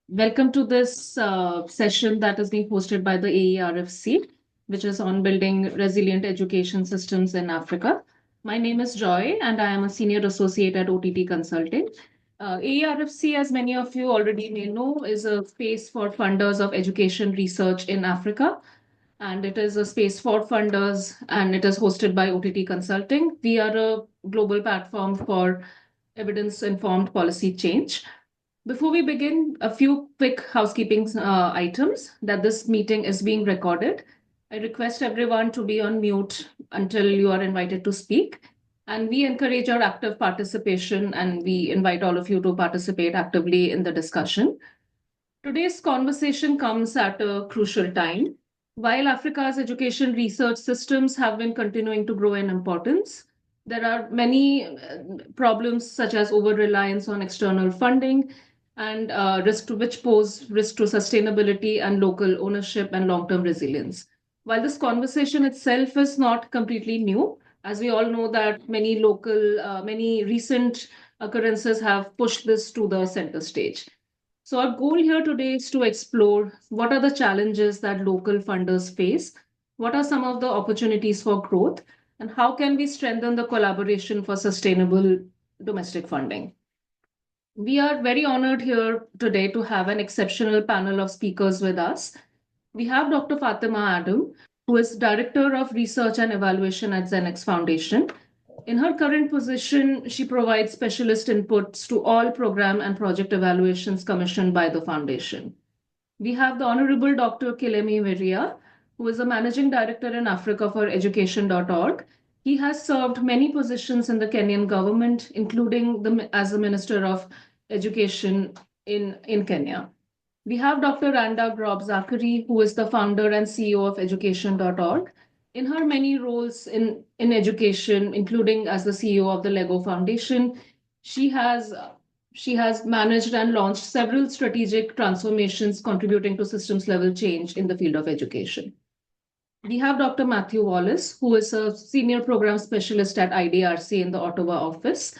Welcome to this session that is being hosted by the AERFC, which is on building resilient education systems in Africa. My name is Joy, and I am a senior associate at OTT Consulting. AERFC, as many of you already may know, is a space for funders of education research in Africa. And it is a space for funders, and it is hosted by OTT Consulting. We are a global platform for evidence-informed policy change. Before we begin, a few quick housekeeping items that this meeting is being recorded. I request everyone to be on mute until you are invited to speak. And we encourage your active participation and we invite all of you to participate actively in the discussion. Today's conversation comes at a crucial time. While Africa's education research systems have been continuing to grow in importance, there are many problems such as over-reliance on external funding and which pose risk to sustainability and local ownership and long-term resilience. While this conversation itself is not completely new, as we all know that many recent occurrences have pushed this to the center stage. So our goal here today is to explore what are the challenges that local funders face, what are some of the opportunities for growth, and how can we strengthen the collaboration for sustainable domestic funding. We are very honored here today to have an exceptional panel of speakers with us. We have Dr. Fatima Adam, who is Director of Research and Evaluation at Zenex Foundation. In her current position, she provides specialist inputs to all program and project evaluations commissioned by the foundation. We have the Honorable Dr. Kilemi Mwiria, who is a Managing Director in Africa for Education.org. He has served many positions in the Kenyan government, including as the Minister of Education in Kenya. We have Dr. Randa Grob-Zakhary, who is the founder and CEO of Education.org. In her many roles in education, including as the CEO of the Lego Foundation, she has managed and launched several strategic transformations contributing to systems level change in the field of education. We have Dr. Matthew Wallace, who is a senior program specialist at IDRC in the Ottawa office.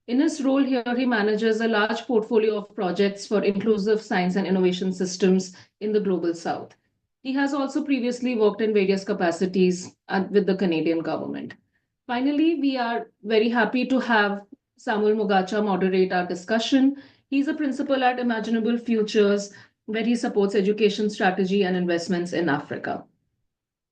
In his role here, he manages a large portfolio of projects for inclusive science and innovation systems in the global south. He has also previously worked in various capacities with the Canadian government. Finally, we are very happy to have Samuel Mugacha moderate our discussion. He's a principal at Imaginable Futures, where he supports education strategy and investments in Africa.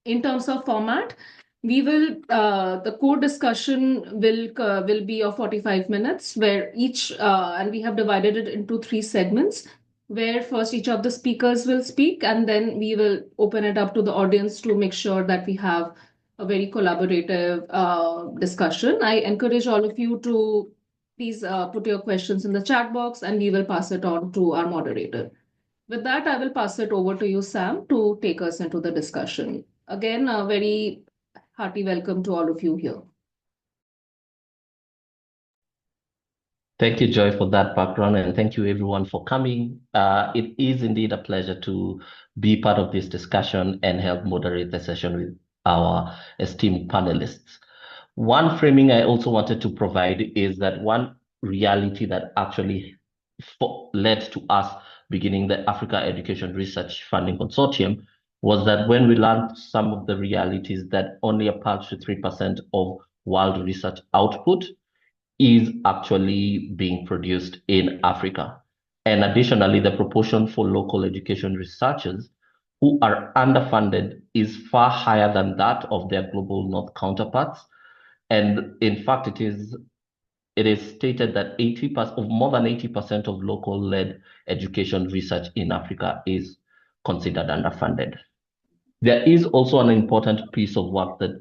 In terms of format, the core discussion will be of 45 minutes, where and we have divided it into 3 segments, where first each of the speakers will speak, and then we will open it up to the audience to make sure that we have a very collaborative discussion. I encourage all of you to please put your questions in the chat box, and we will pass it on to our moderator. With that, I will pass it over to you, Sam, to take us into the discussion. Again, a very hearty welcome to all of you here. Thank you, Joy, for that background, and thank you everyone for coming. It is indeed a pleasure to be part of this discussion and help moderate the session with our esteemed panelists. One framing I also wanted to provide is that one reality that actually led to us beginning the Africa Education Research Funding Consortium was that when we learned some of the realities that only about 3% of world research output is actually being produced in Africa. And additionally, the proportion for local education researchers who are underfunded is far higher than that of their global North counterparts. And in fact, it is stated that more than 80% of local-led education research in Africa is considered underfunded. There is also an important piece of work that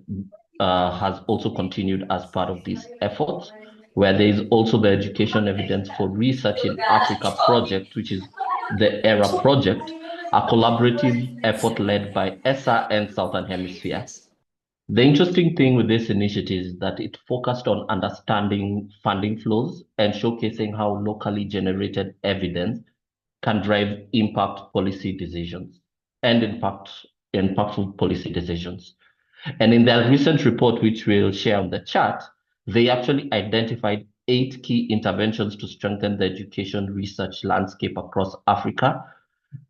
has also continued as part of these efforts, where there is also the Education Evidence for Research in Africa project, which is the ERA project, a collaborative effort led by ESA and Southern Hemisphere. The interesting thing with this initiative is that it focused on understanding funding flows and showcasing how locally generated evidence can drive impactful policy decisions. And in their recent report, which we'll share on the chat, they actually identified 8 key interventions to strengthen the education research landscape across Africa.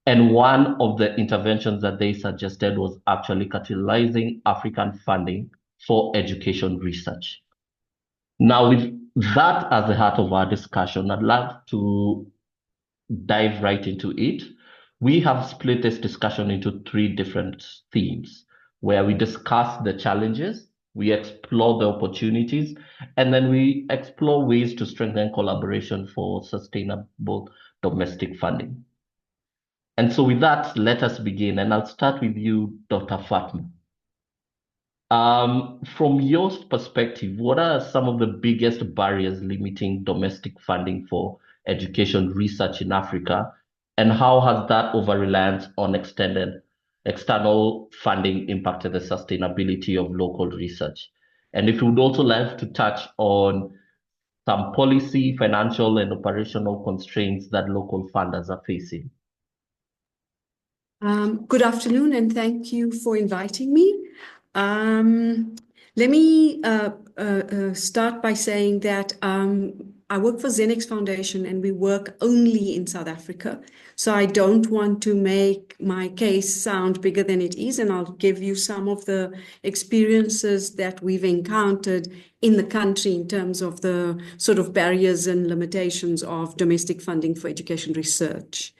And one of the interventions that they suggested was actually catalyzing African funding for education research. Now, with that as the heart of our discussion, I'd like to dive right into it. We have split this discussion into 3 different themes, where we discuss the challenges, we explore the opportunities, and then we explore ways to strengthen collaboration for sustainable domestic funding. And so with that, let us begin. And I'll start with you, Dr. Fatima. From your perspective, what are some of the biggest barriers limiting domestic funding for education research in Africa? And how has that over-reliance on external funding impacted the sustainability of local research? And if you would also like to touch on some policy, financial, and operational constraints that local funders are facing. Good afternoon, and thank you for inviting me. Let me start by saying that I work for Zenex Foundation, and we work only in South Africa. So I don't want to make my case sound bigger than it is, and I'll give you some of the experiences that we've encountered in the country in terms of the sort of barriers and limitations of domestic funding for education research.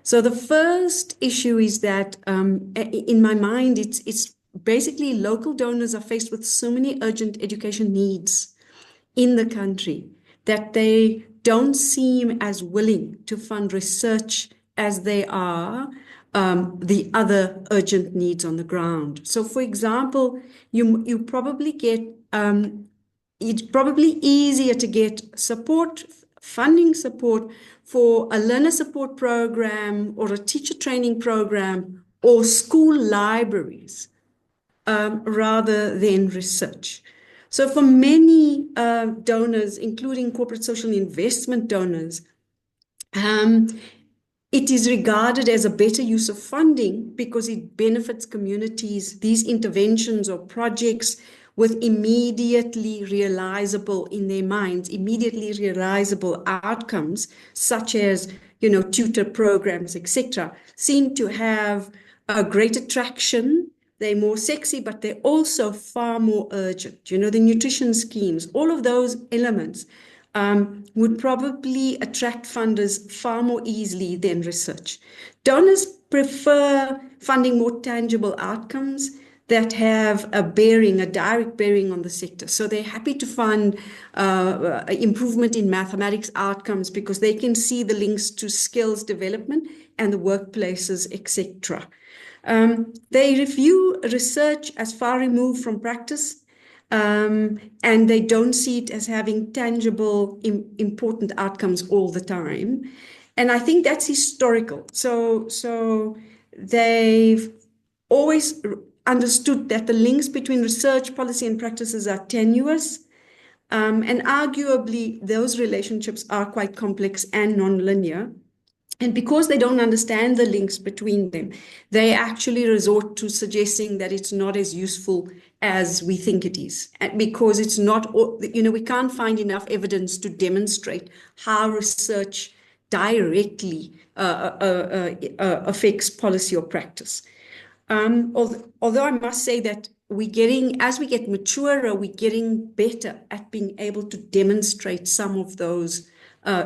So the first issue is that, in my mind, it's basically local donors are faced with so many urgent education needs in the country that they don't seem as willing to fund research as they are the other urgent needs on the ground. So, for example, you probably get, it's probably easier to get funding support for a learner support program or a teacher training program or school libraries rather than research. So for many donors, including corporate social investment donors, it is regarded as a better use of funding because it benefits communities, these interventions or projects with immediately realizable in their minds, immediately realizable outcomes, such as, tutor programs, etc., seem to have a greater traction. They're more sexy, but they're also far more urgent. The nutrition schemes, all of those elements would probably attract funders far more easily than research. Donors prefer funding more tangible outcomes that have a direct bearing on the sector. So they're happy to fund improvement in mathematics outcomes because they can see the links to skills development and the workplaces, etc. They review research as far removed from practice, and they don't see it as having tangible, important outcomes all the time. And I think that's historical. So they've always understood that the links between research, policy, and practices are tenuous. And arguably, those relationships are quite complex and nonlinear. And because they don't understand the links between them, they actually resort to suggesting that it's not as useful as we think it is. Because it's not, we can't find enough evidence to demonstrate how research directly affects policy or practice. Although I must say that as we get maturer, we're getting better at being able to demonstrate some of those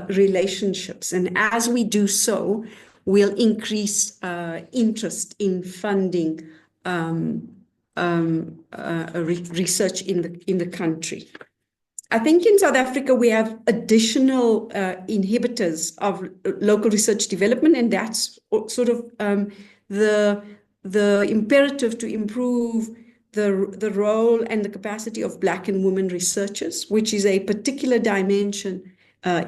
relationships. And as we do so, we'll increase interest in funding research in the country. I think in South Africa, we have additional inhibitors of local research development, and that's sort of the imperative to improve the role and the capacity of Black and women researchers, which is a particular dimension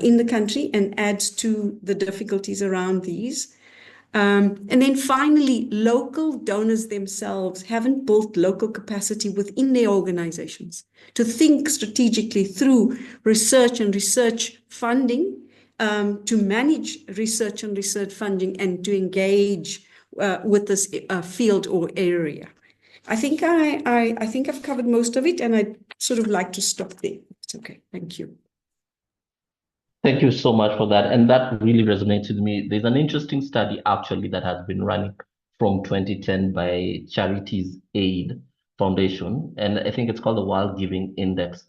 in the country and adds to the difficulties around these. And then finally, local donors themselves haven't built local capacity within their organizations to think strategically through research and research funding, to manage research and research funding, and to engage with this field or area. I think I've covered most of it, and I'd sort of like to stop there. It's okay. Thank you. Thank you so much for that. And that really resonates with me. There's an interesting study actually that has been running from 2010 by Charities Aid Foundation, and I think it's called the World Giving Index.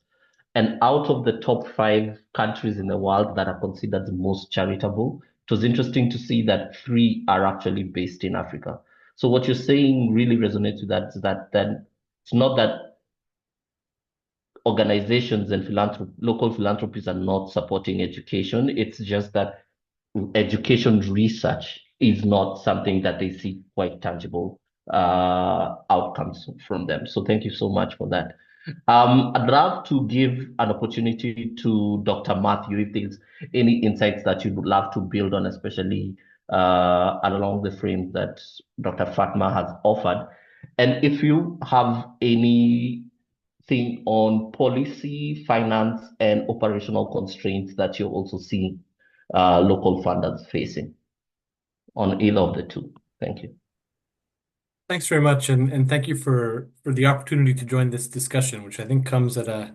And out of the top 5 countries in the world that are considered the most charitable, it was interesting to see that 3 are actually based in Africa. So what you're saying really resonates with that, is that then it's not that organizations and local philanthropies are not supporting education. It's just that education research is not something that they see quite tangible outcomes from them. So thank you so much for that. I'd love to give an opportunity to Dr. Matthew if there's any insights that you would love to build on, especially along the frame that Dr. Fatima has offered. And if you have anything on policy, finance, and operational constraints that you're also seeing local funders facing on either of the two. Thank you. Thanks very much, and thank you for the opportunity to join this discussion, which I think comes at a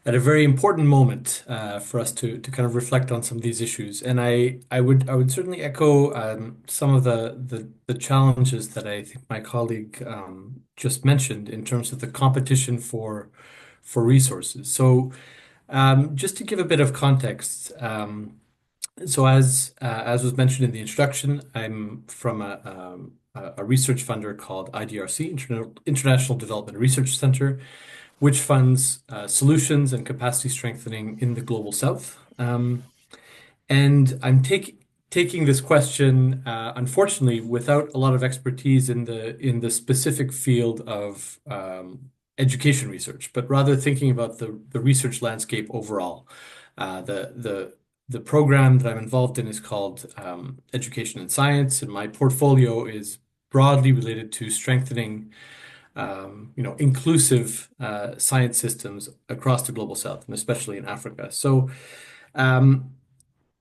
very important moment for us to kind of reflect on some of these issues. And I would certainly echo some of the challenges that I think my colleague just mentioned in terms of the competition for resources. So just to give a bit of context. So as was mentioned in the introduction, I'm from a research funder called IDRC, International Development Research Center, which funds solutions and capacity strengthening in the Global South. And I'm taking this question, unfortunately, without a lot of expertise in the specific field of education research, but rather thinking about the research landscape overall. The program that I'm involved in is called Education and Science, and my portfolio is broadly related to strengthening, inclusive science systems across the Global South, and especially in Africa. So,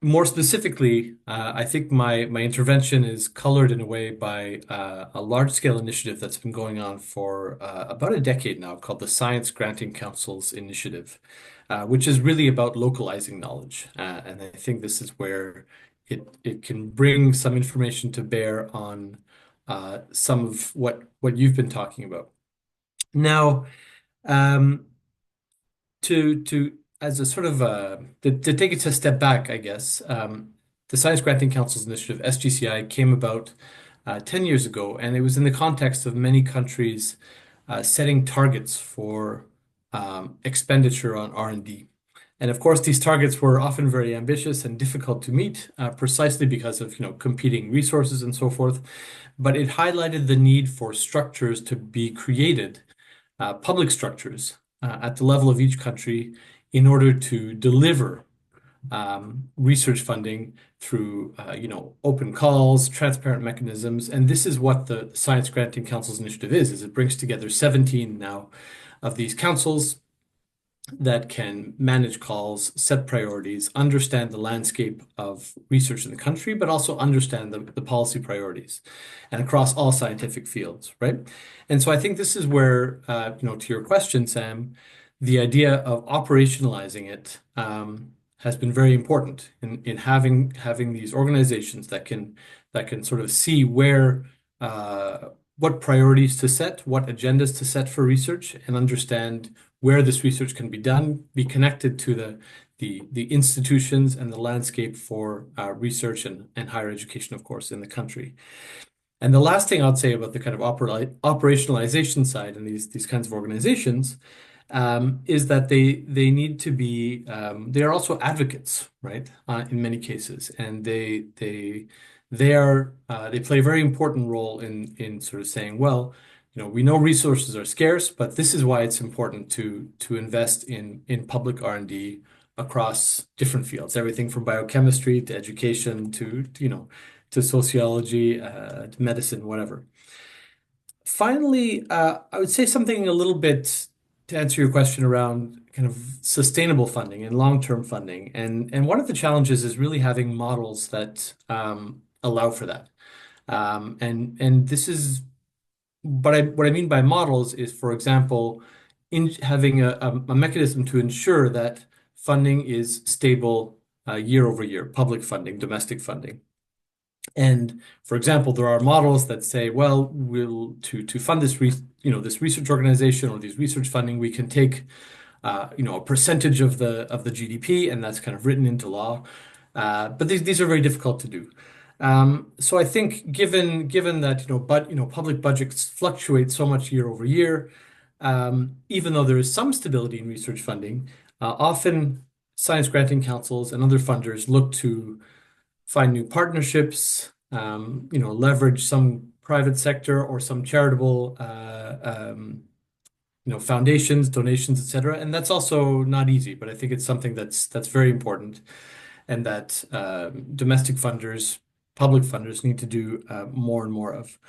more specifically, I think my intervention is colored in a way by a large-scale initiative that's been going on for about a decade now, called the Science Granting Council's Initiative, which is really about localizing knowledge. And I think this is where it can bring some information to bear on some of what you've been talking about. Now, as a sort of to take it a step back, I guess, the Science Granting Council's initiative, SGCI, came about 10 years ago, and it was in the context of many countries setting targets for expenditure on R&D. And of course, these targets were often very ambitious and difficult to meet, precisely because of competing resources and so forth. But it highlighted the need for structures to be created, public structures, at the level of each country in order to deliver research funding through open calls, transparent mechanisms. And this is what the Science Granting Council's initiative is it brings together 17 now of these councils that can manage calls, set priorities, understand the landscape of research in the country, but also understand the policy priorities and across all scientific fields, right? And so I think this is where, to your question, Sam, the idea of operationalizing it has been very important in having these organizations that can sort of see where what priorities to set, what agendas to set for research, and understand where this research can be done, be connected to the institutions and the landscape for research and higher education, of course, in the country. And the last thing I'd say about the kind of operationalization side and these kinds of organizations is that they need to be they are also advocates, right? In many cases, and they play a very important role in sort of saying, well, we know resources are scarce, but this is why it's important to invest in public R&D across different fields, everything from biochemistry to education to sociology, to medicine, whatever. Finally, I would say something a little bit to answer your question around kind of sustainable funding and long-term funding. And one of the challenges is really having models that allow for that. And this is what I mean by models is, for example, in having a mechanism to ensure that funding is stable year over year, public funding, domestic funding. And for example, there are models that say, well, to fund this this research organization or these research funding, we can take a percentage of the GDP, and that's kind of written into law. But these are very difficult to do. So I think given that public budgets fluctuate so much year over year, even though there is some stability in research funding, often science granting councils and other funders look to find new partnerships, leverage some private sector or some charitable foundations, donations, etc. And that's also not easy, but I think it's something that's very important, and that domestic funders, public funders need to do more and more of.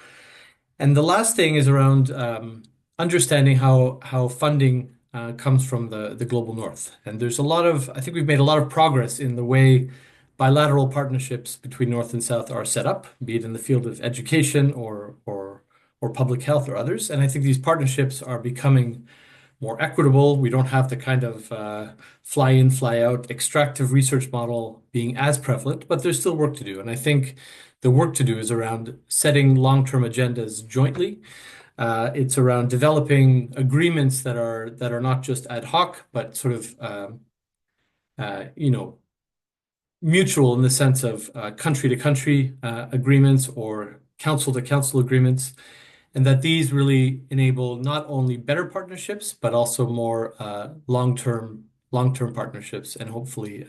And the last thing is around understanding how funding comes from the global north. And there's I think we've made a lot of progress in the way bilateral partnerships between North and South are set up, be it in the field of education or public health or others. And I think these partnerships are becoming more equitable. We don't have the kind of fly in, fly out extractive research model being as prevalent, but there's still work to do. And I think the work to do is around setting long-term agendas jointly. It's around developing agreements that are not just ad hoc, but sort of mutual in the sense of country-to-country agreements or council-to-council agreements, and that these really enable not only better partnerships, but also more long-term partnerships and hopefully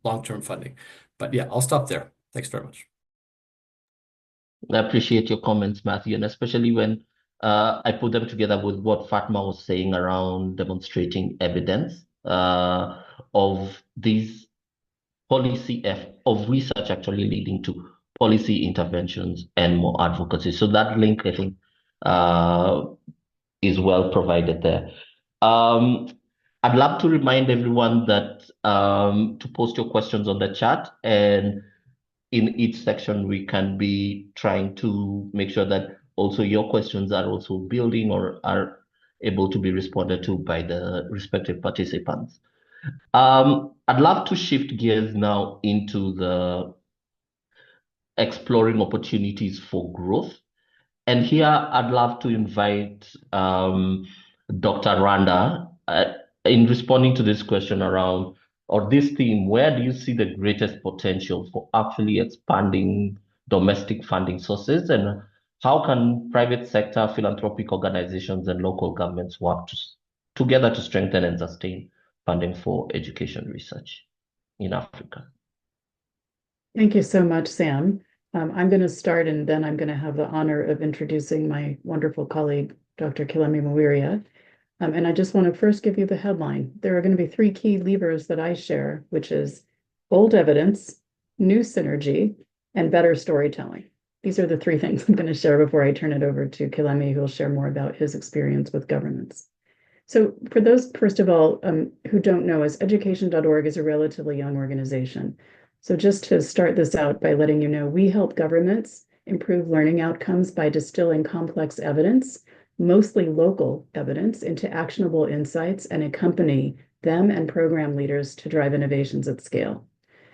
long-term funding. But yeah, I'll stop there. Thanks very much. I appreciate your comments, Matthew, and especially when I put them together with what Fatima was saying around demonstrating evidence of these policy of research actually leading to policy interventions and more advocacy. So that link, I think, is well provided there. I'd love to remind everyone that to post your questions on the chat, and in each section we can be trying to make sure that also your questions are also building or are able to be responded to by the respective participants. I'd love to shift gears now into the exploring opportunities for growth. And here I'd love to invite Dr. Randa in responding to this question around, or this theme, where do you see the greatest potential for actually expanding domestic funding sources, and how can private sector, philanthropic organizations, and local governments work together to strengthen and sustain funding for education research in Africa? Thank you so much, Sam. I'm going to start, and then I'm going to have the honor of introducing my wonderful colleague, Dr. Kilemi Mwiria. And I just want to first give you the headline. There are going to be 3 key levers that I share, which is old evidence, new synergy, and better storytelling. These are the 3 things I'm going to share before I turn it over to Kilemi, who will share more about his experience with governments. So for those, first of all, who don't know us, education.org is a relatively young organization. So just to start this out by letting you know, we help governments improve learning outcomes by distilling complex evidence, mostly local evidence, into actionable insights and accompany them and program leaders to drive innovations at scale.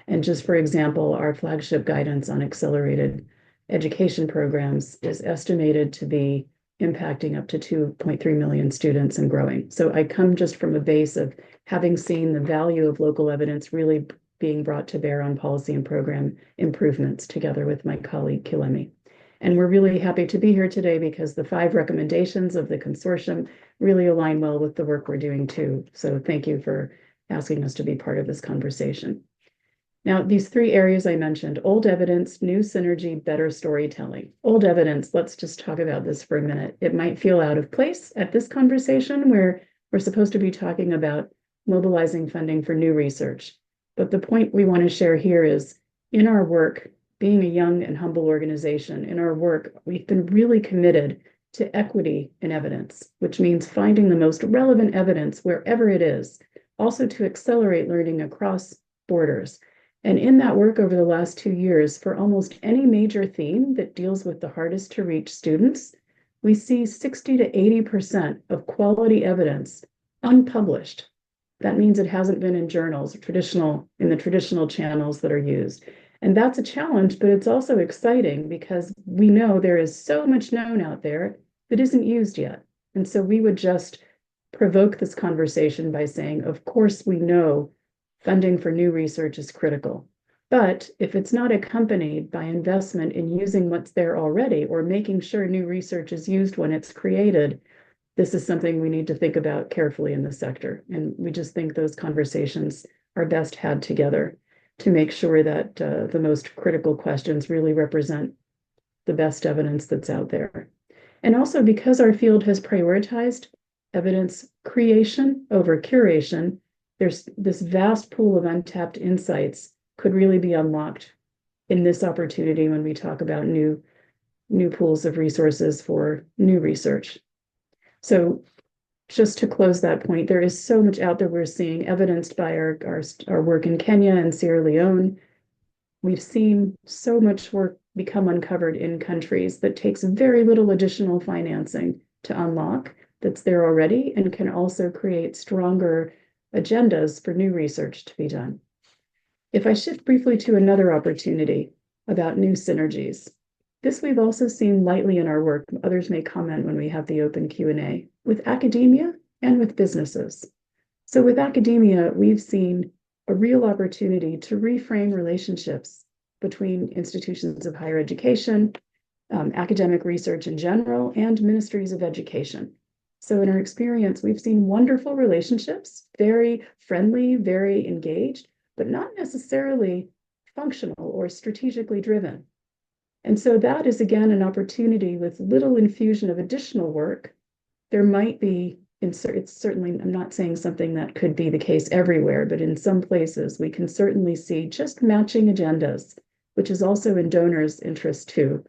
And just for example, our flagship guidance on accelerated education programs is estimated to be impacting up to 2.3 million students and growing. So I come just from a base of having seen the value of local evidence really being brought to bear on policy and program improvements together with my colleague Kilemi. And we're really happy to be here today because the 5 recommendations of the consortium really align well with the work we're doing too. So thank you for asking us to be part of this conversation. Now, these 3 areas I mentioned, old evidence, new synergy, better storytelling. Old evidence, let's just talk about this for a minute. It might feel out of place at this conversation where we're supposed to be talking about mobilizing funding for new research. But the point we want to share here is, in our work, being a young and humble organization, in our work, we've been really committed to equity in evidence, which means finding the most relevant evidence wherever it is, also to accelerate learning across borders. And in that work over the last 2 years, for almost any major theme that deals with the hardest to reach students, we see 60 to 80% of quality evidence unpublished. that means it hasn't been in journals, in the traditional channels that are used. And that's a challenge, but it's also exciting because we know there is so much known out there that isn't used yet. And so we would just provoke this conversation by saying, of course, we know funding for new research is critical. But if it's not accompanied by investment in using what's there already or making sure new research is used when it's created, this is something we need to think about carefully in the sector. And we just think those conversations are best had together to make sure that the most critical questions really represent the best evidence that's out there. And also because our field has prioritized evidence creation over curation, there's this vast pool of untapped insights could really be unlocked in this opportunity when we talk about new pools of resources for new research. So just to close that point, there is so much out there we're seeing, evidenced by our work in Kenya and Sierra Leone. We've seen so much work become uncovered in countries that takes very little additional financing to unlock, that's there already, and can also create stronger agendas for new research to be done. If I shift briefly to another opportunity about new synergies, this we've also seen lightly in our work. Others may comment when we have the open Q&A, with academia and with businesses. So with academia, we've seen a real opportunity to reframe relationships between institutions of higher education, academic research in general, and ministries of education. So in our experience, we've seen wonderful relationships, very friendly, very engaged, but not necessarily functional or strategically driven. And so that is, again, an opportunity with little infusion of additional work. There might be, it's certainly, I'm not saying something that could be the case everywhere, but in some places, we can certainly see just matching agendas, which is also in donors' interest too,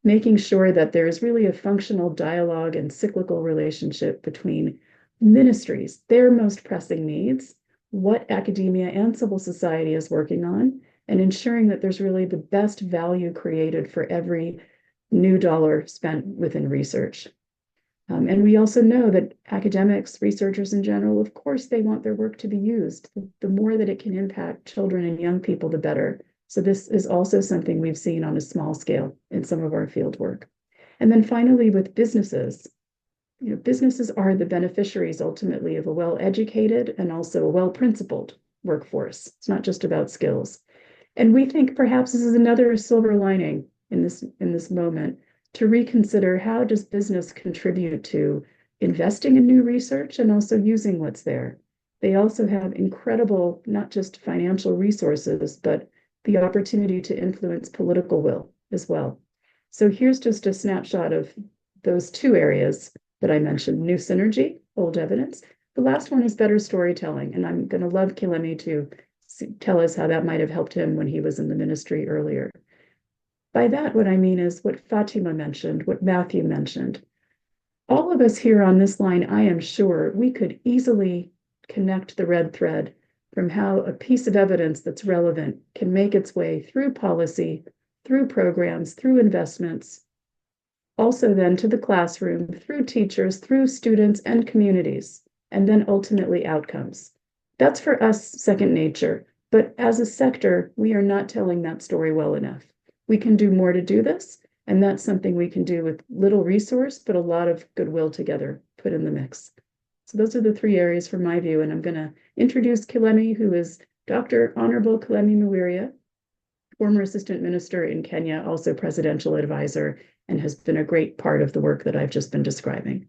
making sure that there is really a functional dialogue and cyclical relationship between ministries, their most pressing needs, what academia and civil society is working on, and ensuring that there's really the best value created for every new dollar spent within research. And we also know that academics, researchers in general, of course, they want their work to be used. The more that it can impact children and young people, the better. So this is also something we've seen on a small scale in some of our field work. And then finally, with businesses, businesses are the beneficiaries ultimately of a well-educated and also a well-principled workforce. It's not just about skills. And we think perhaps this is another silver lining in this moment to reconsider, how does business contribute to investing in new research and also using what's there? They also have incredible, not just financial resources, but the opportunity to influence political will as well. So here's just a snapshot of those two areas that I mentioned: new synergy, old evidence. The last one is better storytelling, and I'm going to love Kilemi to tell us how that might have helped him when he was in the ministry earlier. By that, what I mean is what Fatima mentioned, what Matthew mentioned. All of us here on this line, I am sure, we could easily connect the red thread from how a piece of evidence that's relevant can make its way through policy, through programs, through investments, also then to the classroom, through teachers, through students and communities, and then ultimately outcomes. That's for us second nature, but as a sector, we are not telling that story well enough. We can do more to do this, and that's something we can do with little resource, but a lot of goodwill together put in the mix. So those are the three areas from my view, and I'm going to introduce Kilemi, who is Dr. Honorable Kilemi Mwiria, former assistant minister in Kenya, also presidential advisor, and has been a great part of the work that I've just been describing.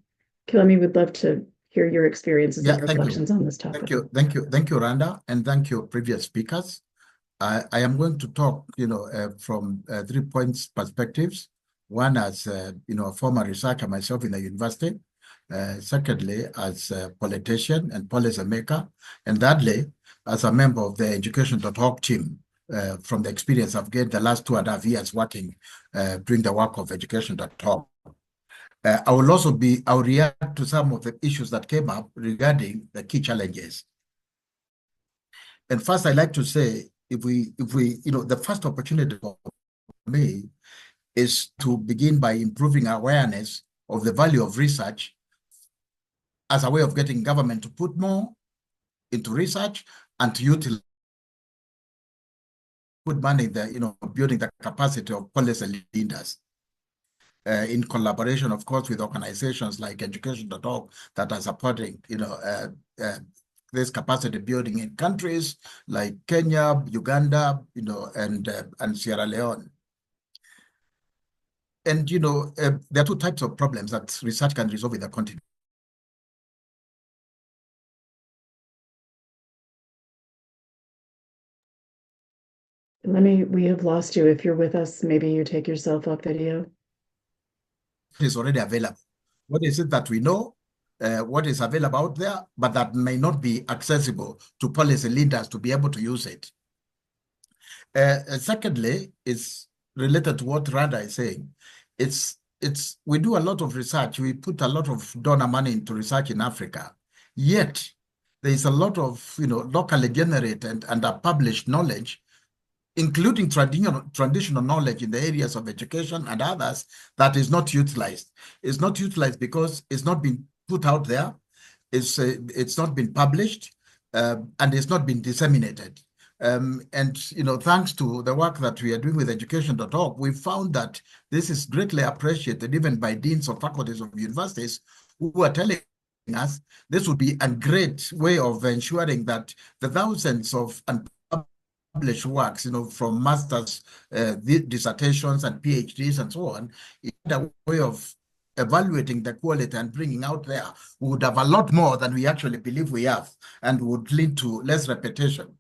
Kilemi, would love to hear your experiences and reflections on this topic. Thank you, Randa, and thank you, previous speakers. I am going to talk, from 3 points perspectives. One, as a former researcher myself in the university. Secondly, as a politician and policy maker, and thirdly, as a member of the Education.org team, from the experience I've gained the last 2.5 years working doing the work of Education.org. I'll react to some of the issues that came up regarding the key challenges. And first, I'd like to say, if we, the first opportunity for me is to begin by improving awareness of the value of research as a way of getting government to put more into research and to utilize put money in the, building the capacity of policy leaders. In collaboration, of course, with organizations like Education.org that are supporting, this capacity building in countries like Kenya, Uganda, and Sierra Leone. And, there are two types of problems that research can resolve in the continent. We have lost you. If you're with us, maybe you take yourself off video. It is already available. What is it that we know? What is available out there, but that may not be accessible to policy leaders to be able to use it. Secondly, is related to what Randa is saying. We do a lot of research. We put a lot of donor money into research in Africa. Yet there is a lot of locally generated and published knowledge, including traditional knowledge in the areas of education and others, that is not utilized. It's not utilized because it's not been put out there, it's not been published, and it's not been disseminated. Thanks to the work that we are doing with Education.org, we found that this is greatly appreciated even by deans of faculties of universities who are telling us this would be a great way of ensuring that the thousands of unpublished works, from master's dissertations and PhDs and so on, is a way of evaluating the quality and bringing out there. We would have a lot more than we actually believe we have, and would lead to less repetition.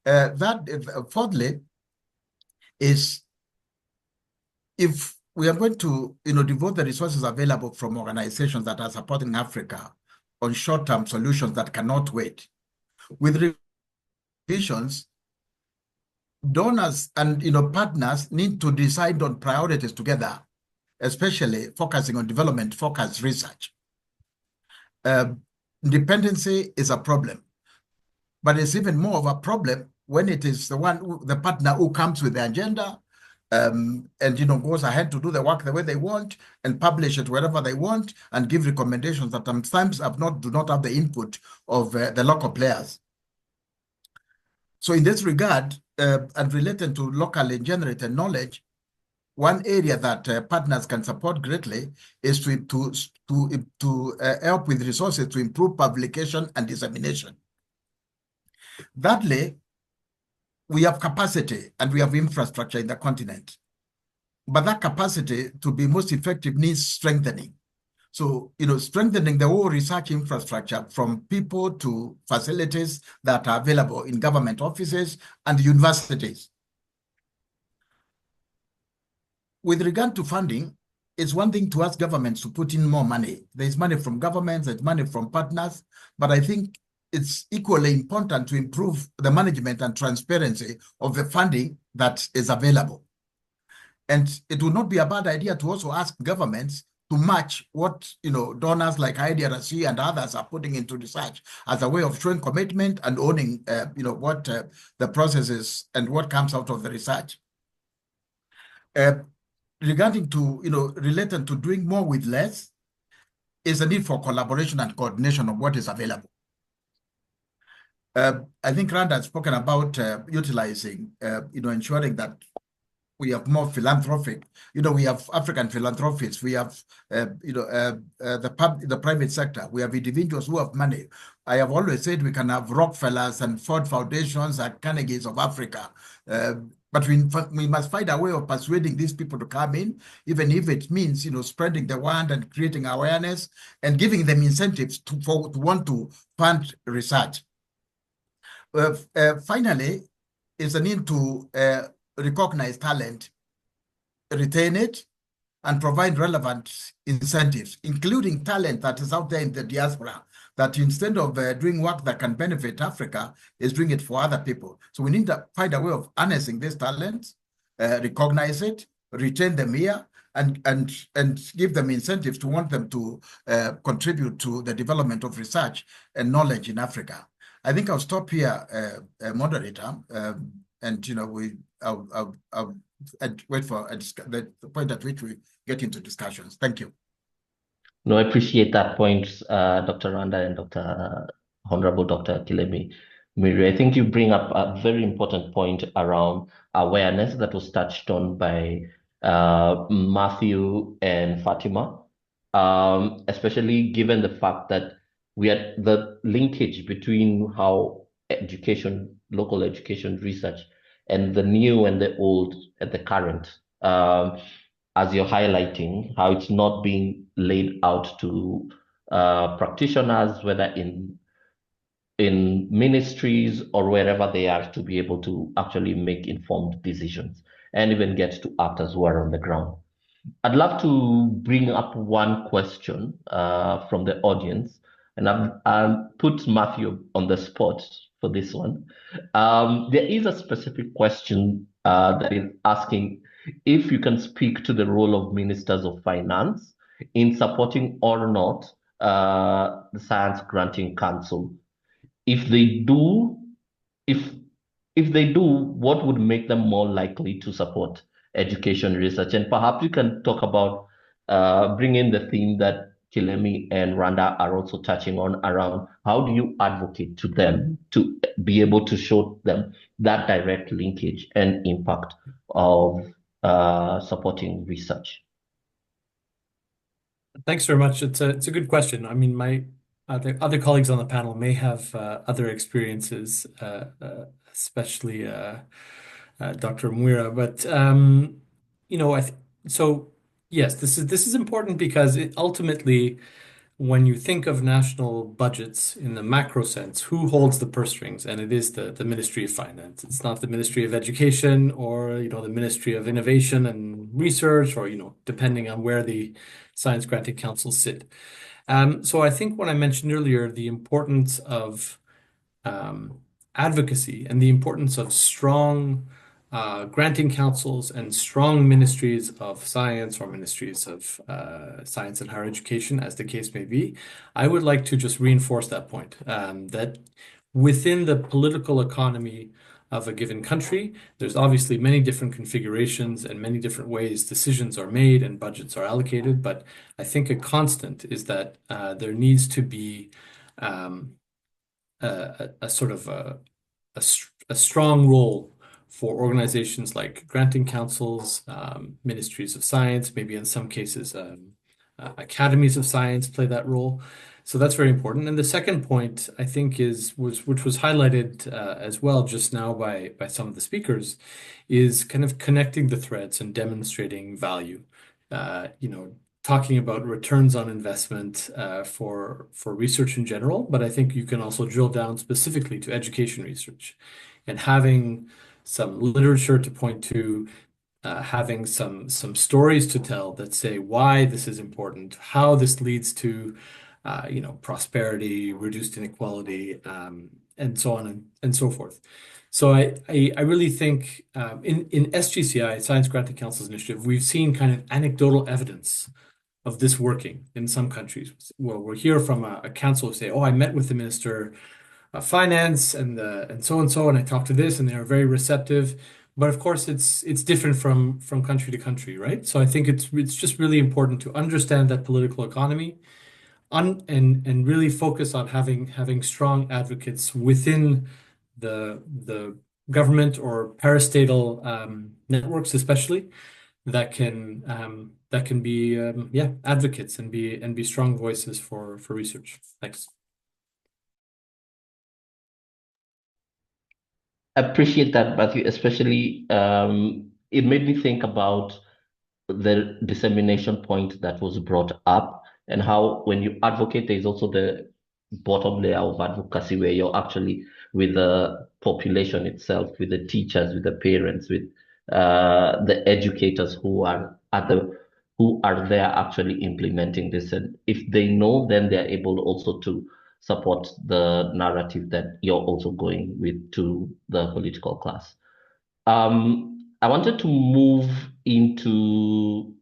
Fourthly, is if we are going to devote the resources available from organizations that are supporting Africa on short-term solutions that cannot wait, with revisions, donors and partners need to decide on priorities together, especially focusing on development-focused research. Dependency is a problem, but it's even more of a problem when it is the partner who comes with the agenda, and goes ahead to do the work the way they want and publish it wherever they want and give recommendations that sometimes do not have the input of the local players. So in this regard, and related to locally generated knowledge, one area that partners can support greatly is to help with resources to improve publication and dissemination. Thirdly, we have capacity and we have infrastructure in the continent, but that capacity to be most effective needs strengthening. So, strengthening the whole research infrastructure from people to facilities that are available in government offices and universities. With regard to funding, it's one thing to ask governments to put in more money. There's money from governments, there's money from partners, but I think it's equally important to improve the management and transparency of the funding that is available. And it would not be a bad idea to also ask governments to match what donors like IDRC and others are putting into research as a way of showing commitment and owning what the process is and what comes out of the research. Regarding to related to doing more with less, is a need for collaboration and coordination of what is available. I think Randa has spoken about utilizing, ensuring that we have more philanthropic. We have African philanthropists. We have, the private sector. We have individuals who have money. I have always said we can have Rockefellers and Ford Foundations and Carnegies of Africa. But we must find a way of persuading these people to come in, even if it means, spreading the word and creating awareness and giving them incentives to want to fund research. Finally, is a need to recognize talent, retain it, and provide relevant incentives, including talent that is out there in the diaspora, that instead of doing work that can benefit Africa, is doing it for other people. So we need to find a way of harnessing these talents, recognize it, retain them here, and give them incentives to want them to contribute to the development of research and knowledge in Africa. I think I'll stop here, moderator, and I'll wait for the point at which we get into discussions. Thank you. No, I appreciate that point, Dr. Randa and Dr. Honorable Dr. Kilemi Mwiria. I think you bring up a very important point around awareness that was touched on by Matthew and Fatima, especially given the fact that we had the linkage between how education, local education research, and the new and the old and the current, as you're highlighting, how it's not being laid out to practitioners, whether in ministries or wherever they are, to be able to actually make informed decisions and even get to actors who are on the ground. I'd love to bring up one question from the audience, and I'll put Matthew on the spot for this one. There is a specific question that is asking if you can speak to the role of ministers of finance in supporting or not the Science Granting Council. If they do, if they do, what would make them more likely to support education research? And perhaps you can talk about bring in the theme that Kilemi and Randa are also touching on around how do you advocate to them to be able to show them that direct linkage and impact of supporting research. Thanks very much. It's a good question. I mean, my other colleagues on the panel may have other experiences, especially Dr. Mwiria. But you know, so yes, this is important because ultimately, when you think of national budgets in the macro sense, who holds the purse strings? And it is the Ministry of Finance. It's not the Ministry of Education or the Ministry of Innovation and Research, or depending on where the Science Granting Councils sit. So I think when I mentioned earlier the importance of advocacy and the importance of strong granting councils and strong ministries of science, or ministries of science and higher education, as the case may be, I would like to just reinforce that point, that within the political economy of a given country, there's obviously many different configurations and many different ways decisions are made and budgets are allocated. But I think a constant is that there needs to be a sort of a strong role for organizations like granting councils, ministries of science, maybe in some cases academies of science play that role. So that's very important. And the second point, I think, which was highlighted as well just now by some of the speakers, is kind of connecting the threads and demonstrating value. Talking about returns on investment for research in general, but I think you can also drill down specifically to education research, and having some literature to point to, having some stories to tell that say why this is important, how this leads to prosperity, reduced inequality, and so on and so forth. So I really think in SGCI, Science Granting Council's initiative, we've seen kind of anecdotal evidence of this working in some countries. Well, we'll hear from a council who say, "Oh, I met with the Minister of Finance and so and so, and I talked to this, and they are very receptive." But of course, it's different from country to country, right? So I think it's just really important to understand that political economy, and really focus on having strong advocates within the government or parastatal networks, especially that can be advocates and be strong voices for research. Thanks. I appreciate that, Matthew, especially it made me think about the dissemination point that was brought up, and how when you advocate, there's also the bottom layer of advocacy where you're actually with the population itself, with the teachers, with the parents, with the educators who are there actually implementing this. And if they know, then they're able also to support the narrative that you're also going with to the political class. I wanted to move into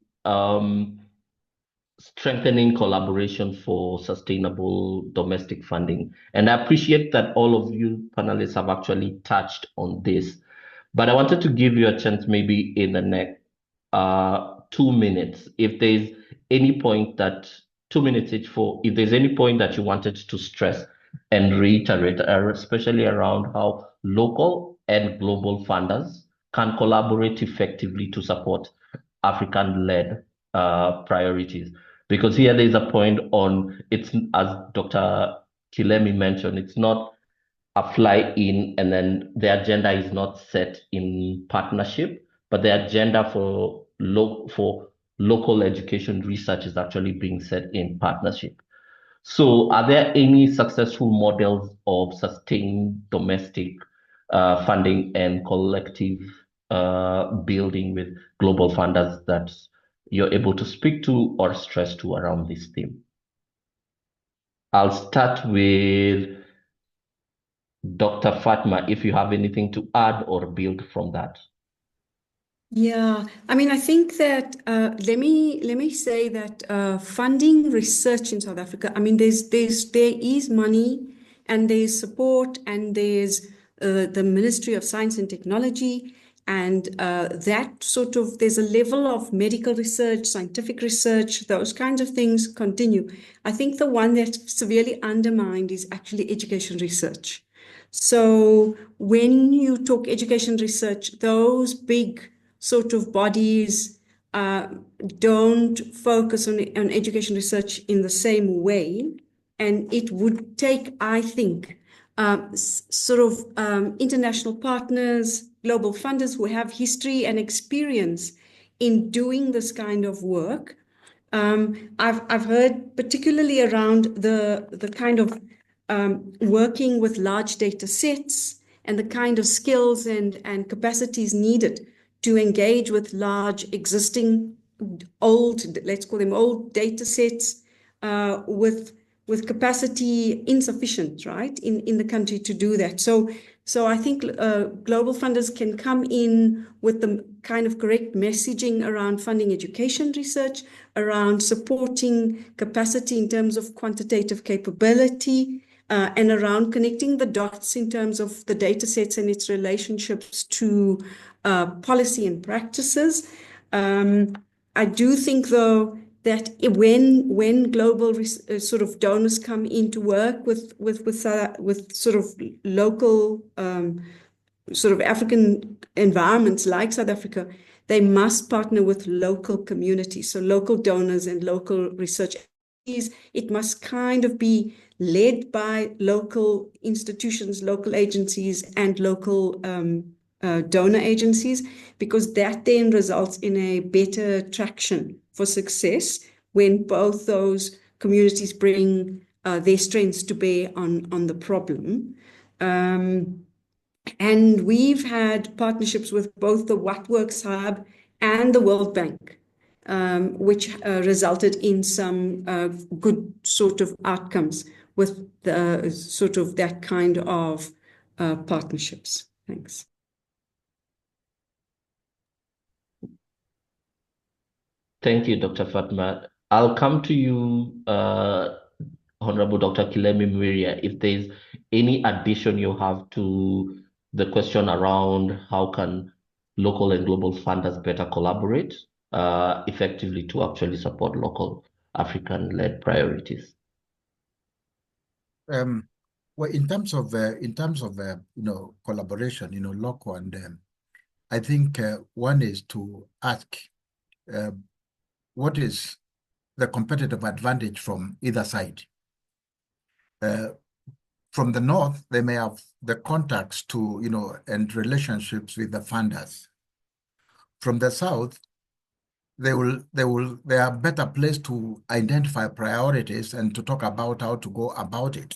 strengthening collaboration for sustainable domestic funding. And I appreciate that all of you panelists have actually touched on this, but I wanted to give you a chance maybe in the next 2 minutes, if there's any point that 2 minutes each if there's any point that you wanted to stress and reiterate, especially around how local and global funders can collaborate effectively to support African-led priorities. Because here there's a point on, it's, as Dr. Kilemi mentioned, it's not a fly in and then the agenda is not set in partnership, but the agenda for local education research is actually being set in partnership. So are there any successful models of sustained domestic funding and collective building with global funders that you're able to speak to or stress to around this theme? I'll start with Dr. Fatima, if you have anything to add or build from that. Yeah, I mean, I think that let me say that funding research in South Africa, I mean, there is money and there's support and there's the Ministry of Science and Technology, and that sort of, there's a level of medical research, scientific research, those kinds of things continue. I think the one that's severely undermined is actually education research. So when you talk education research, those big sort of bodies don't focus on education research in the same way. And it would take, I think, sort of international partners, global funders who have history and experience in doing this kind of work. I've heard particularly around the kind of working with large data sets and the kind of skills and capacities needed to engage with large existing old, let's call them old data sets with capacity insufficient, right, in the country to do that. So I think global funders can come in with the kind of correct messaging around funding education research, around supporting capacity in terms of quantitative capability, and around connecting the dots in terms of the data sets and its relationships to policy and practices. I do think, though, that when global sort of donors come in to work with sort of local sort of African environments like South Africa, they must partner with local communities, so local donors and local research. It must kind of be led by local institutions, local agencies, and local donor agencies, because that then results in a better traction for success when both those communities bring their strengths to bear on the problem. And we've had partnerships with both the What Works Hub and the World Bank, which resulted in some good sort of outcomes with the sort of that kind of partnerships. Thanks. Thank you, Dr. Fatma. I'll come to you, Honorable Dr. Kilemi Mwiria, if there's any addition you have to the question around how can local and global funders better collaborate effectively to actually support local African-led priorities. Well, in terms of collaboration, local and I think one is to ask what is the competitive advantage from either side. From the north, they may have the contacts to and relationships with the funders. From the south, they are better placed to identify priorities and to talk about how to go about it.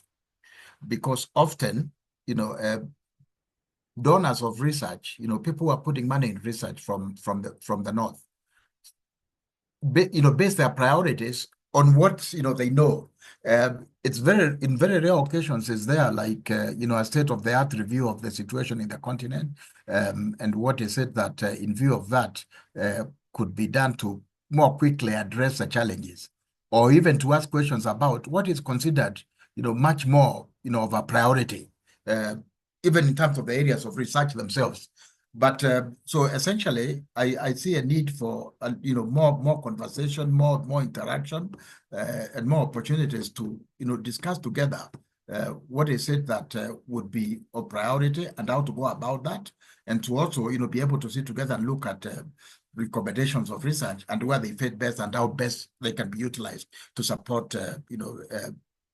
Because often, donors of research, people who are putting money in research from the north, base their priorities on what they know. It's in very rare occasions is there like a state-of-the-art review of the situation in the continent, and what is it that in view of that could be done to more quickly address the challenges, or even to ask questions about what is considered much more of a priority, even in terms of the areas of research themselves. But so essentially, I see a need for more conversation, more interaction, and more opportunities to discuss together what is it that would be a priority and how to go about that, and to also, be able to sit together and look at recommendations of research and where they fit best and how best they can be utilized to support,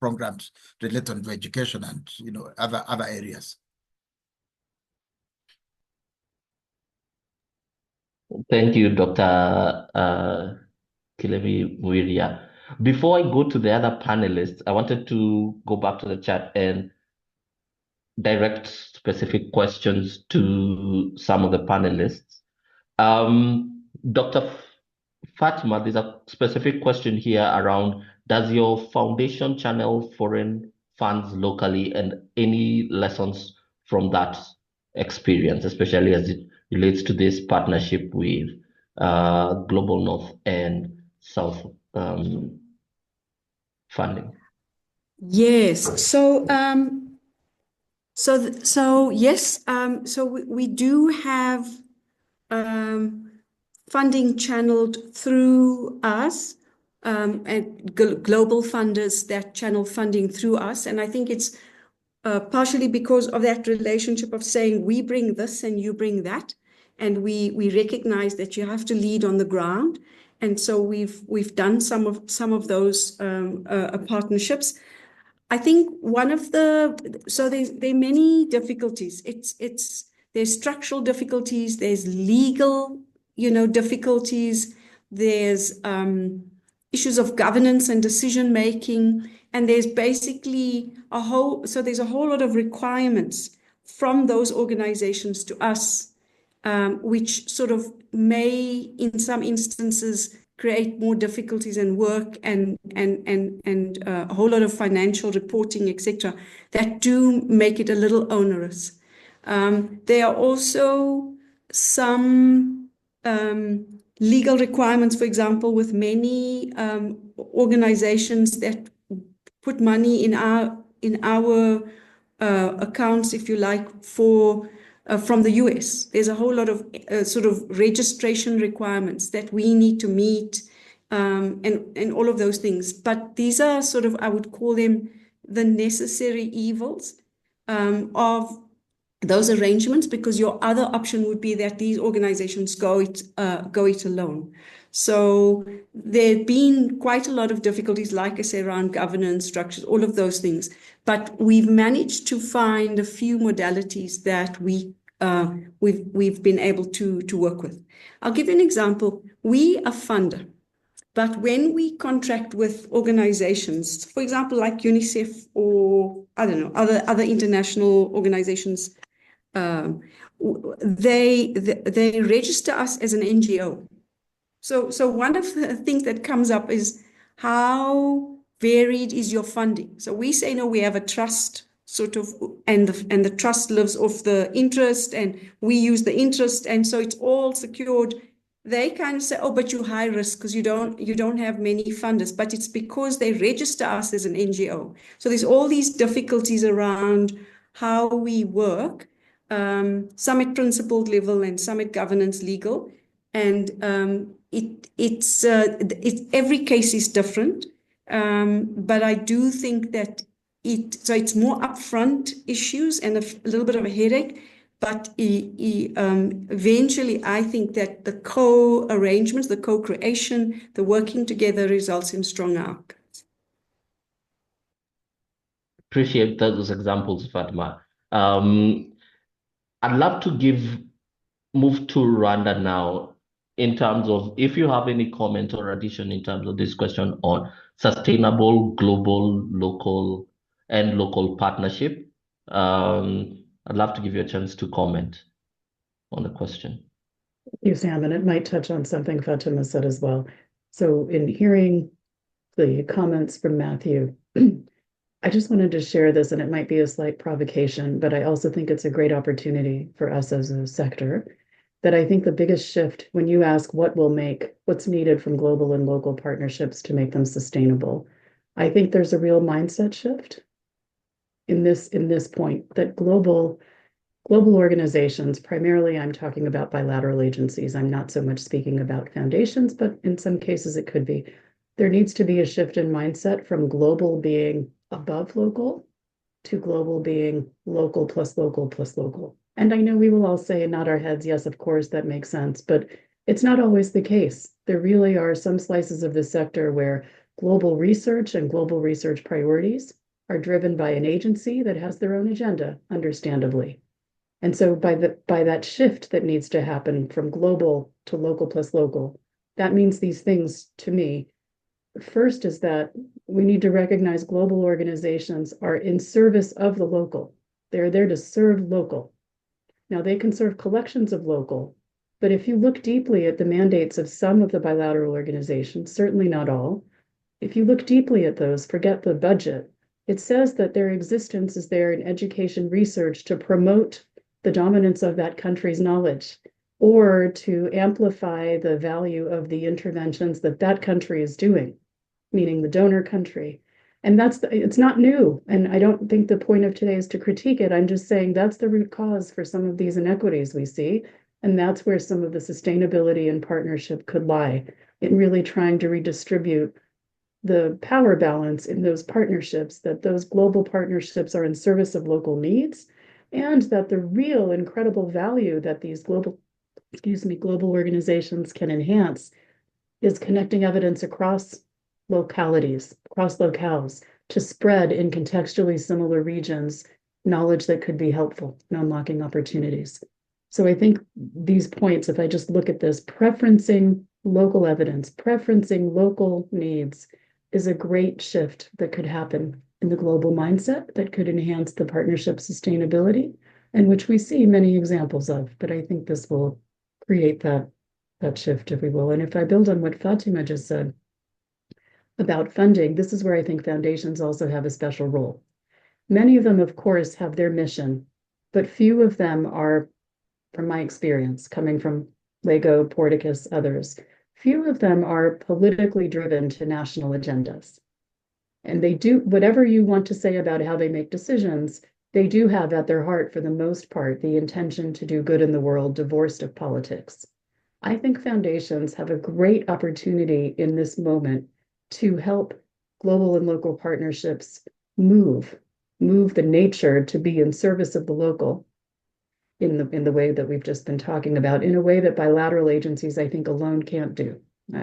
programs related to education and, other areas. Thank you, Dr. Kilemi Mwiria. Before I go to the other panelists, I wanted to go back to the chat and direct specific questions to some of the panelists. Dr. Fatima, there's a specific question here around, does your foundation channel foreign funds locally, and any lessons from that experience, especially as it relates to this partnership with Global North and South funding? Yes. So yes. So we do have funding channeled through us, and global funders that channel funding through us, and I think it's partially because of that relationship of saying we bring this and you bring that, and we recognize that you have to lead on the ground, and so we've done some of those partnerships. I think there are many difficulties. There's structural difficulties, there's legal, difficulties, there's issues of governance and decision making, and there's basically there's a whole lot of requirements from those organizations to us, which sort of may, in some instances, create more difficulties and work and a whole lot of financial reporting, etc., that do make it a little onerous. There are also some legal requirements, for example, with many organizations that put money in our accounts, if you like, from the US. There's a whole lot of sort of registration requirements that we need to meet, and all of those things. But these are sort of, I would call them the necessary evils of those arrangements, because your other option would be that these organizations go it alone. So there've been quite a lot of difficulties, like I say, around governance, structures, all of those things. But we've managed to find a few modalities that we've been able to work with. I'll give you an example. We are funder, but when we contract with organizations, for example, like UNICEF or I don't know, other international organizations, they register us as an NGO. So one of the things that comes up is, how varied is your funding? So we say, no, we have a trust sort of, and the trust lives off the interest, and we use the interest, and so it's all secured. They kind of say, oh, but you're high risk because you don't have many funders, but it's because they register us as an NGO. So there's all these difficulties around how we work, some at principled level and some at governance legal, and it's every case is different, but I do think that it's more upfront issues and a little bit of a headache. But eventually, I think that the co-arrangements, the co-creation, the working together results in strong outcomes. Appreciate those examples, Fatima. I'd love to move to Randa now, in terms of if you have any comment or addition in terms of this question on sustainable global, local partnership. I'd love to give you a chance to comment on the question. Thank you, Sam, and it might touch on something Fatima said as well. So in hearing the comments from Matthew, I just wanted to share this, and it might be a slight provocation, but I also think it's a great opportunity for us as a sector, that I think the biggest shift, when you ask what's needed from global and local partnerships to make them sustainable, I think there's a real mindset shift in this point, that global organizations, primarily I'm talking about bilateral agencies, I'm not so much speaking about foundations, but in some cases it could be, there needs to be a shift in mindset from global being above local to global being local plus local plus local. And I know we will all say, nod our heads, yes, of course, that makes sense, but it's not always the case. There really are some slices of the sector where global research and global research priorities are driven by an agency that has their own agenda, understandably. And so by that shift that needs to happen from global to local plus local, that means these things to me. First is that we need to recognize global organizations are in service of the local. They're there to serve local. Now, they can serve collections of local, but if you look deeply at the mandates of some of the bilateral organizations, certainly not all, if you look deeply at those, forget the budget, it says that their existence is there in education research to promote the dominance of that country's knowledge, or to amplify the value of the interventions that that country is doing, meaning the donor country. And it's not new. And I don't think the point of today is to critique it. I'm just saying that's the root cause for some of these inequities we see. And that's where some of the sustainability and partnership could lie, in really trying to redistribute the power balance in those partnerships, that those global partnerships are in service of local needs, and that the real incredible value that these global organizations can enhance is connecting evidence across localities, across locales, to spread in contextually similar regions knowledge that could be helpful in unlocking opportunities. So I think these points, if I just look at this, preferencing local evidence, preferencing local needs, is a great shift that could happen in the global mindset that could enhance the partnership sustainability, and which we see many examples of. But I think this will create that shift, if we will. And if I build on what Fatima just said about funding, this is where I think foundations also have a special role. Many of them, of course, have their mission, but few of them are, from my experience, coming from Lego, Porticus, others, few of them are politically driven to national agendas. And they do, whatever you want to say about how they make decisions, they do have at their heart, for the most part, the intention to do good in the world, divorced of politics. I think foundations have a great opportunity in this moment to help global and local partnerships move the nature to be in service of the local in the way that we've just been talking about, in a way that bilateral agencies, I think, alone can't do.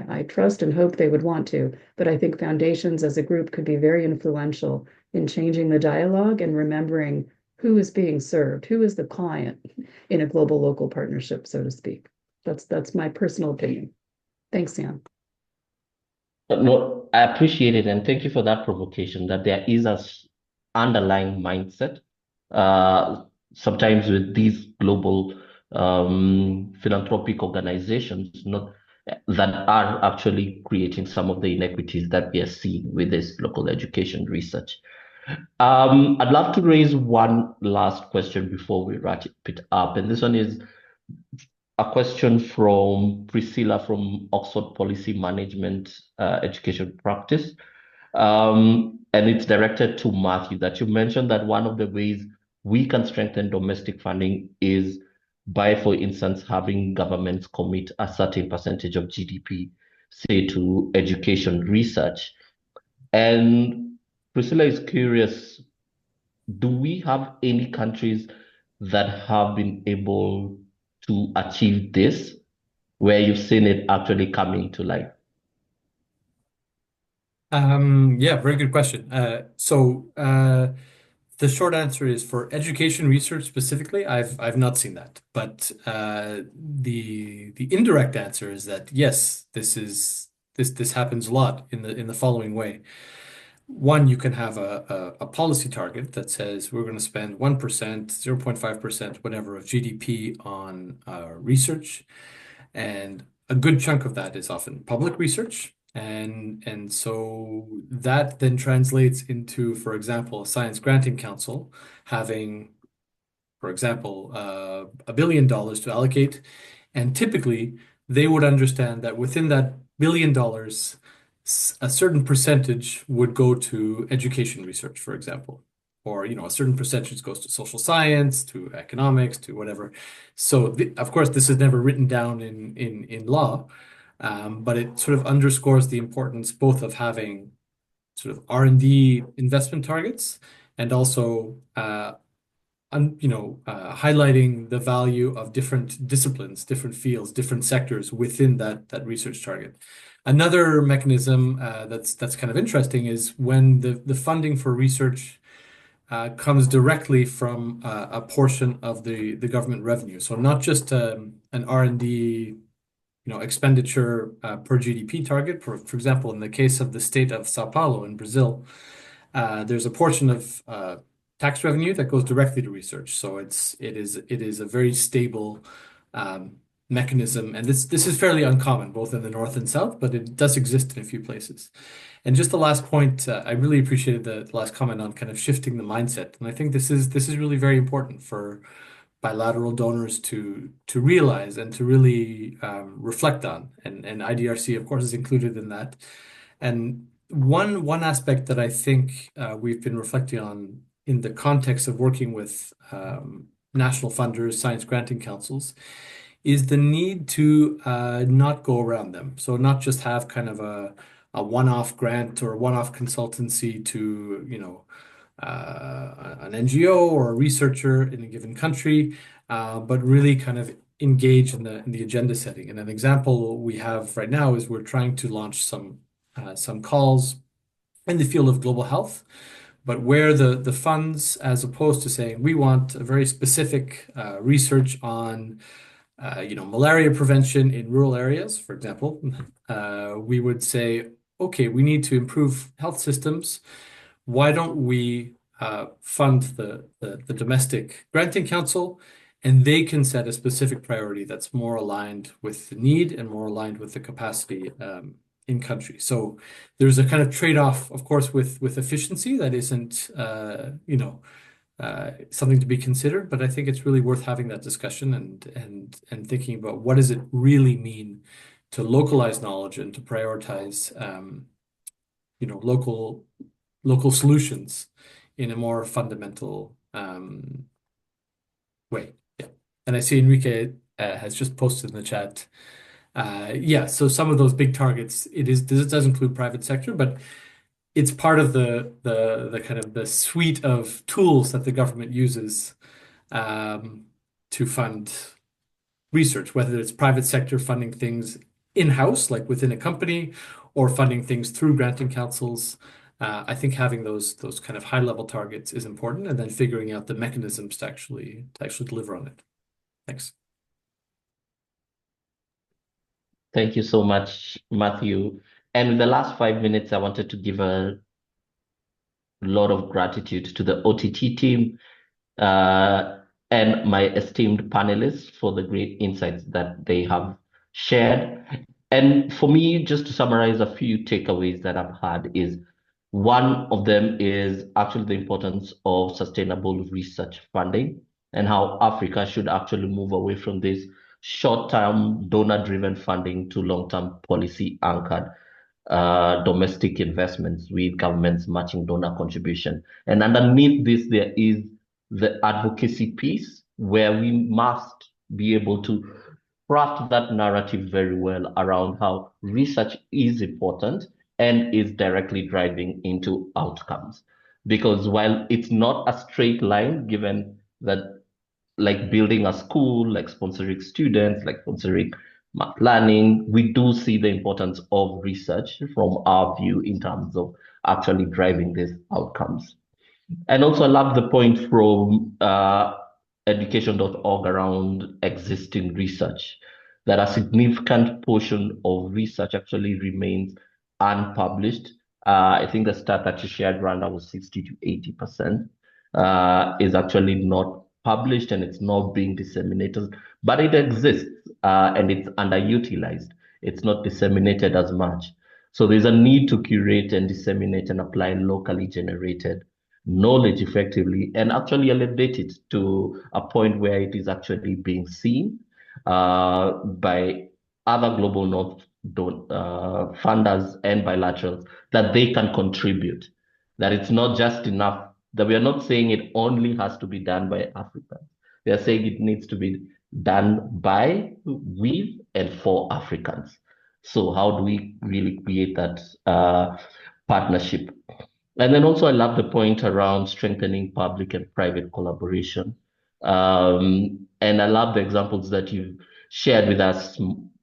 I trust and hope they would want to, but I think foundations as a group could be very influential in changing the dialogue and remembering who is being served, who is the client in a global local partnership, so to speak. That's my personal opinion. Thanks, Sam. No, I appreciate it, and thank you for that provocation, that there is an underlying mindset sometimes with these global philanthropic organizations that are actually creating some of the inequities that we are seeing with this local education research. I'd love to raise one last question before we wrap it up, and this one is a question from Priscilla from Oxford Policy Management Education Practice. And it's directed to Matthew, that you mentioned that one of the ways we can strengthen domestic funding is by, for instance, having governments commit a certain percentage of GDP, say, to education research. And Priscilla is curious, do we have any countries that have been able to achieve this, where you've seen it actually coming to life? Yeah, very good question. The short answer is, for education research specifically, I've not seen that. But the indirect answer is that yes, this happens a lot in the following way. One, you can have a policy target that says we're going to spend 1%, 0.5%, whatever, of GDP on research, and a good chunk of that is often public research. And so that then translates into, for example, a Science Granting Council having, for example, $1 billion to allocate. And typically, they would understand that within that $1 billion, a certain percentage would go to education research, for example, or a certain percentage goes to social science, to economics, to whatever. So, of course, this is never written down in law. But it sort of underscores the importance both of having sort of R&D investment targets and also highlighting the value of different disciplines, different fields, different sectors within that research target. Another mechanism that's kind of interesting is when the funding for research comes directly from a portion of the government revenue. So not just an R&D expenditure per GDP target. For example, in the case of the state of Sao Paulo in Brazil, there's a portion of tax revenue that goes directly to research. So it is a very stable mechanism, and this is fairly uncommon both in the north and south, but it does exist in a few places. And just the last point, I really appreciated the last comment on kind of shifting the mindset, and I think this is really very important for bilateral donors to realize and to really reflect on, and IDRC of course is included in that. And one aspect that I think we've been reflecting on in the context of working with national funders, science granting councils, is the need to not go around them. So not just have kind of a one-off grant or one-off consultancy to, an NGO or a researcher in a given country, but really kind of engage in the agenda setting. And an example we have right now is we're trying to launch some calls in the field of global health, but where the funds, as opposed to saying we want a very specific research on malaria prevention in rural areas, for example, we would say, okay, we need to improve health systems. Why don't we fund the domestic granting council, and they can set a specific priority that's more aligned with the need and more aligned with the capacity in country. So there's a kind of trade-off, of course, with efficiency that isn't something to be considered, but I think it's really worth having that discussion and thinking about what does it really mean to localize knowledge and to prioritize local solutions in a more fundamental way. Yeah. And I see Enrique has just posted in the chat. So some of those big targets, this does include private sector, but it's part of the kind of the suite of tools that the government uses to fund research, whether it's private sector funding things in-house, like within a company, or funding things through granting councils. I think having those kind of high-level targets is important, and then figuring out the mechanisms to actually deliver on it. Thanks. Thank you so much, Matthew. And in the last 5 minutes, I wanted to give a lot of gratitude to the OTT team and my esteemed panelists for the great insights that they have shared. And for me, just to summarize a few takeaways that I've had is, one of them is actually the importance of sustainable research funding and how Africa should actually move away from this short-term donor-driven funding to long-term policy-anchored domestic investments with governments matching donor contribution. And underneath this, there is the advocacy piece, where we must be able to craft that narrative very well around how research is important and is directly driving into outcomes. Because while it's not a straight line, given that like building a school, like sponsoring students, like sponsoring math learning, we do see the importance of research from our view in terms of actually driving these outcomes. And also I love the point from education.org around existing research, that a significant portion of research actually remains unpublished. I think the stat that you shared, Randa, was 60 to 80% is actually not published, and it's not being disseminated, but it exists and it's underutilized. It's not disseminated as much. So there's a need to curate and disseminate and apply locally generated knowledge effectively, and actually elevate it to a point where it is actually being seen by other global north funders and bilaterals, that they can contribute, that it's not just enough, that we are not saying it only has to be done by Africans. We are saying it needs to be done by, with, and for Africans. So how do we really create that partnership? And then also I love the point around strengthening public and private collaboration. And I love the examples that you've shared with us,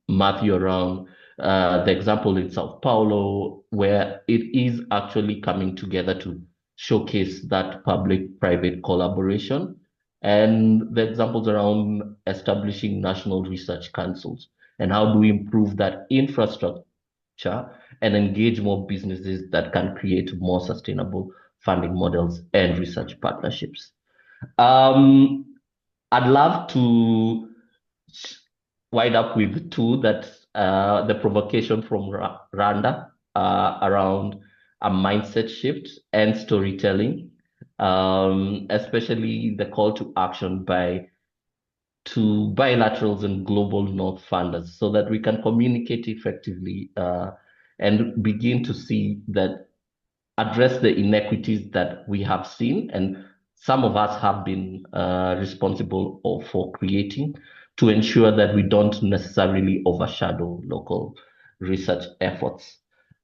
Matthew, around the example in Sao Paulo, where it is actually coming together to showcase that public-private collaboration, and the examples around establishing national research councils, and how do we improve that infrastructure and engage more businesses that can create more sustainable funding models and research partnerships. I'd love to wind up with two that the provocation from Randa around a mindset shift and storytelling, especially the call to action to bilaterals and global North funders, so that we can communicate effectively and begin to see that address the inequities that we have seen, and some of us have been responsible for creating, to ensure that we don't necessarily overshadow local research efforts.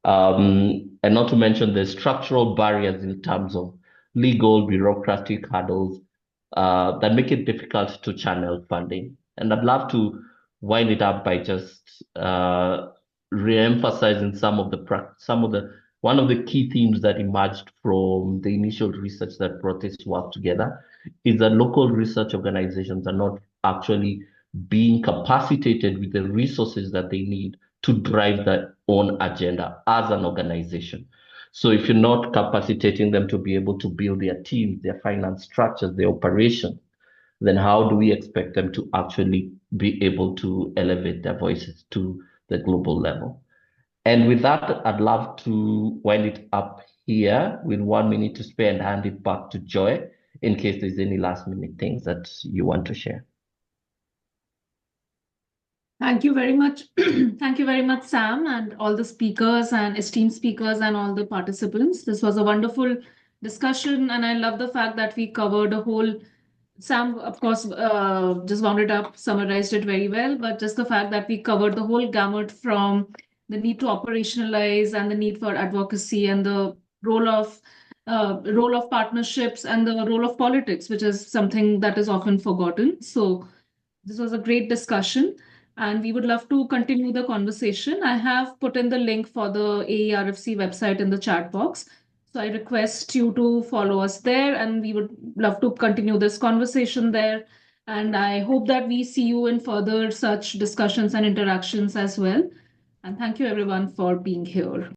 And not to mention the structural barriers in terms of legal, bureaucratic hurdles that make it difficult to channel funding. And I'd love to wind it up by just re-emphasizing one of the key themes that emerged from the initial research that brought this work together is that local research organizations are not actually being capacitated with the resources that they need to drive their own agenda as an organization. So if you're not capacitating them to be able to build their teams, their finance structures, their operation, then how do we expect them to actually be able to elevate their voices to the global level? And with that, I'd love to wind it up here with 1 minute to spare and hand it back to Joy in case there's any last minute things that you want to share. Thank you very much. Thank you very much, Sam, and all the speakers and esteemed speakers and all the participants. This was a wonderful discussion, and I love the fact that we covered a whole. Sam, of course, just wound it up, summarized it very well, but just the fact that we covered the whole gamut from the need to operationalize and the need for advocacy and the role of partnerships and the role of politics, which is something that is often forgotten. So this was a great discussion, and we would love to continue the conversation. I have put in the link for the AERFC website in the chat box. So I request you to follow us there, and we would love to continue this conversation there. And I hope that we see you in further such discussions and interactions as well. And thank you everyone for being here.